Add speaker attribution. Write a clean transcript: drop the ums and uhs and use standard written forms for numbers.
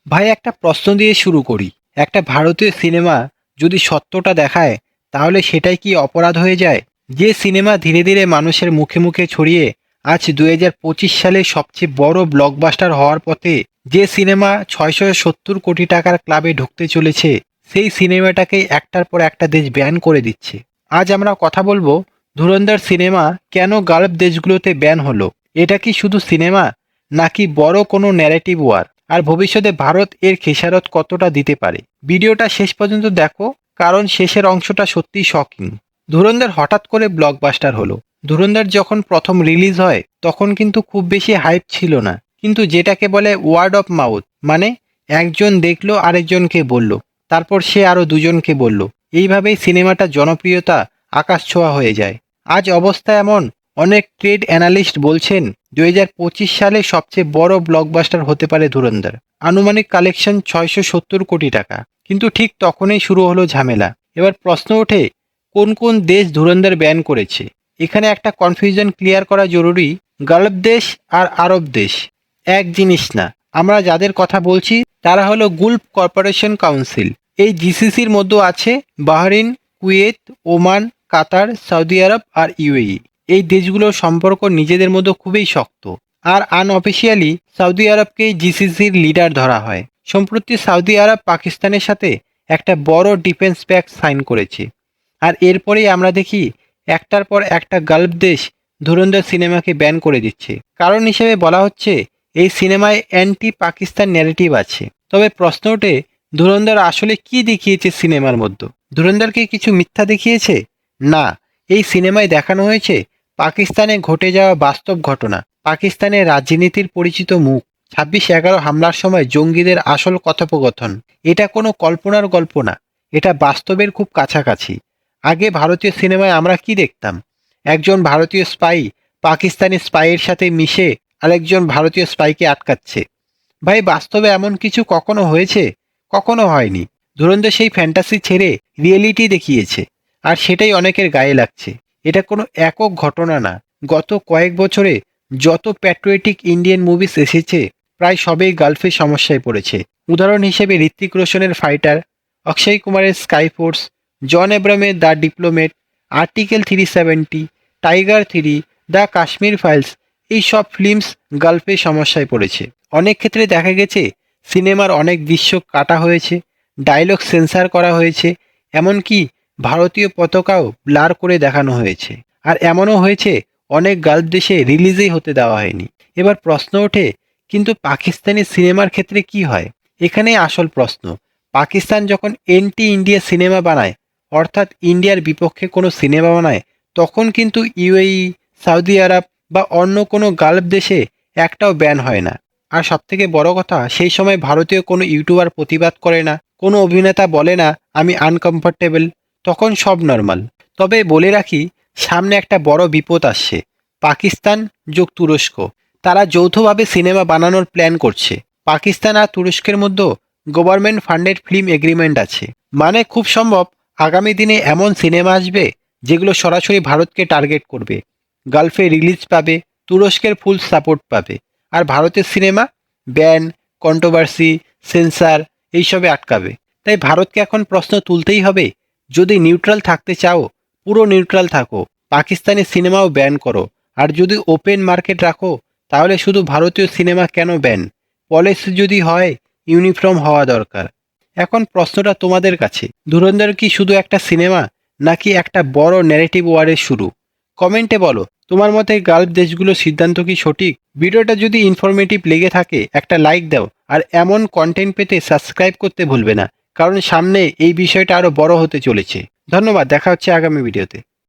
Speaker 1: ভাই একটা প্রশ্ন দিয়ে শুরু করি। একটা ভারতীয় সিনেমা যদি সত্যটা দেখায় তাহলে সেটাই কি অপরাধ হয়ে যায়? যে সিনেমা ধীরে ধীরে মানুষের মুখে মুখে ছড়িয়ে আজ 2025 সালে সবচেয়ে বড় ব্লকবাস্টার হওয়ার পথে, যে সিনেমা 670 কোটি টাকার ক্লাবে ঢুকতে চলেছে, সেই সিনেমাটাকে একটার পর একটা দেশ ব্যান করে দিচ্ছে। আজ আমরা কথা বলবো ধুরন্ধর সিনেমা কেন গালফ দেশগুলোতে ব্যান হলো। এটা কি শুধু সিনেমা, নাকি বড় কোনো ন্যারেটিভ ওয়ার? আর ভবিষ্যতে ভারত এর খেসারত কতটা দিতে পারে? ভিডিওটা শেষ পর্যন্ত দেখো, কারণ শেষের অংশটা সত্যিই শকিং। ধুরন্ধর হঠাৎ করে ব্লকবাস্টার হলো। ধুরন্ধর যখন প্রথম রিলিজ হয় তখন কিন্তু খুব বেশি হাইপ ছিল না, কিন্তু যেটাকে বলে ওয়ার্ড অফ মাউথ, মানে একজন দেখলো আরেকজনকে বলল, তারপর সে আরো দুজনকে বলল, এইভাবেই সিনেমাটা জনপ্রিয়তা আকাশ ছোঁয়া হয়ে যায়। আজ অবস্থা এমন, অনেক ট্রেড অ্যানালিস্ট বলছেন 2025 সালে সবচেয়ে বড় ব্লকবাস্টার হতে পারে ধুরন্ধর। আনুমানিক কালেকশন 670 কোটি টাকা। কিন্তু ঠিক তখনই শুরু হলো ঝামেলা। এবার প্রশ্ন ওঠে, কোন কোন দেশ ধুরন্ধর ব্যান করেছে? এখানে একটা কনফিউশন ক্লিয়ার করা জরুরি। গালফ দেশ আর আরব দেশ এক জিনিস না। আমরা যাদের কথা বলছি তারা হলো গুলফ কর্পোরেশন কাউন্সিল। এই জিসিসির মধ্যে আছে বাহরিন, কুয়েত, ওমান, কাতার, সৌদি আরব আর ইউএই। এই দেশগুলোর সম্পর্ক নিজেদের মধ্যে খুবই শক্ত। আর আনঅফিসিয়ালি সৌদি আরবকেই জিসিসির লিডার ধরা হয়। সম্প্রতি সৌদি আরব পাকিস্তানের সাথে একটা বড় ডিফেন্স প্যাক্ট সাইন করেছে। আর এরপরেই আমরা দেখি একটার পর একটা গালফ দেশ ধুরন্ধর সিনেমাকে ব্যান করে দিচ্ছে। কারণ হিসেবে বলা হচ্ছে এই সিনেমায় অ্যান্টি পাকিস্তান ন্যারেটিভ আছে। তবে প্রশ্ন ওঠে, ধুরন্ধর আসলে কি দেখিয়েছে সিনেমার মধ্যে? ধুরন্ধরকে কিছু মিথ্যা দেখিয়েছে? না, এই সিনেমায় দেখানো হয়েছে পাকিস্তানে ঘটে যাওয়া বাস্তব ঘটনা, পাকিস্তানের রাজনীতির পরিচিত মুখ, 26/11 হামলার সময় জঙ্গিদের আসল কথোপকথন। এটা কোনো কল্পনার গল্প না, এটা বাস্তবের খুব কাছাকাছি। আগে ভারতীয় সিনেমায় আমরা কি দেখতাম? একজন ভারতীয় স্পাই পাকিস্তানি স্পাইয়ের সাথে মিশে আরেকজন ভারতীয় স্পাইকে আটকাচ্ছে। ভাই, বাস্তবে এমন কিছু কখনো হয়েছে? কখনো হয়নি। ধুরন্ধর সেই ফ্যান্টাসি ছেড়ে রিয়েলিটি দেখিয়েছে, আর সেটাই অনেকের গায়ে লাগছে। এটা কোনো একক ঘটনা না। গত কয়েক বছরে যত প্যাট্রিয়টিক ইন্ডিয়ান মুভিস এসেছে প্রায় সবেই গালফের সমস্যায় পড়েছে। উদাহরণ হিসেবে ঋত্বিক রোশনের ফাইটার, অক্ষয় কুমারের স্কাই ফোর্স, জন এব্রামের the diplomat, article 370, tiger 3, the Kashmir files, এই সব ফিল্মস গালফের সমস্যায় পড়েছে। অনেক ক্ষেত্রে দেখা গেছে সিনেমার অনেক দৃশ্য কাটা হয়েছে, ডায়লগ সেন্সার করা হয়েছে, এমনকি ভারতীয় পতাকাও ব্লার করে দেখানো হয়েছে। আর এমনও হয়েছে অনেক গালফ দেশে রিলিজই হতে দেওয়া হয়নি। এবার প্রশ্ন ওঠে, কিন্তু পাকিস্তানি সিনেমার ক্ষেত্রে কি হয়? এখানেই আসল প্রশ্ন। পাকিস্তান যখন এন্টি ইন্ডিয়া সিনেমা বানায়, অর্থাৎ ইন্ডিয়ার বিপক্ষে কোনো সিনেমা বানায়, তখন কিন্তু ইউএই, সৌদি আরব বা অন্য কোনো গালফ দেশে একটাও ব্যান হয় না। আর সবথেকে বড় কথা, সেই সময় ভারতীয় কোনো ইউটিউবার প্রতিবাদ করে না, কোনো অভিনেতা বলে না আমি আনকমফোর্টেবল, তখন সব নর্মাল। তবে বলে রাখি, সামনে একটা বড় বিপদ আসছে। পাকিস্তান যোগ তুরস্ক, তারা যৌথভাবে সিনেমা বানানোর প্ল্যান করছে। পাকিস্তান আর তুরস্কের মধ্যে গভর্নমেন্ট ফান্ডেড ফিল্ম এগ্রিমেন্ট আছে। মানে খুব সম্ভব আগামী দিনে এমন সিনেমা আসবে যেগুলো সরাসরি ভারতকে টার্গেট করবে। গালফে রিলিজ পাবে, তুরস্কের ফুল সাপোর্ট পাবে। আর ভারতের সিনেমা ব্যান, কন্ট্রোভার্সি, সেন্সার এইসবে আটকাবে। তাই ভারতকে এখন প্রশ্ন তুলতেই হবে, যদি নিউট্রাল থাকতে চাও পুরো নিউট্রাল থাকো, পাকিস্তানি সিনেমাও ব্যান করো। আর যদি ওপেন মার্কেট রাখো তাহলে শুধু ভারতীয় সিনেমা কেন ব্যান? পলিসি যদি হয় ইউনিফর্ম হওয়া দরকার। এখন প্রশ্নটা তোমাদের কাছে, ধুরন্ধর কি শুধু একটা সিনেমা, নাকি একটা বড় ন্যারেটিভ ওয়ারের শুরু? কমেন্টে বলো তোমার মতে গালফ দেশগুলোর সিদ্ধান্ত কি সঠিক? ভিডিওটা যদি ইনফরমেটিভ লেগে থাকে একটা লাইক দাও, আর এমন কন্টেন্ট পেতে সাবস্ক্রাইব করতে ভুলবে না, কারণ সামনে এই বিষয়টা আরো বড় হতে চলেছে। ধন্যবাদ, দেখা হচ্ছে আগামী ভিডিওতে।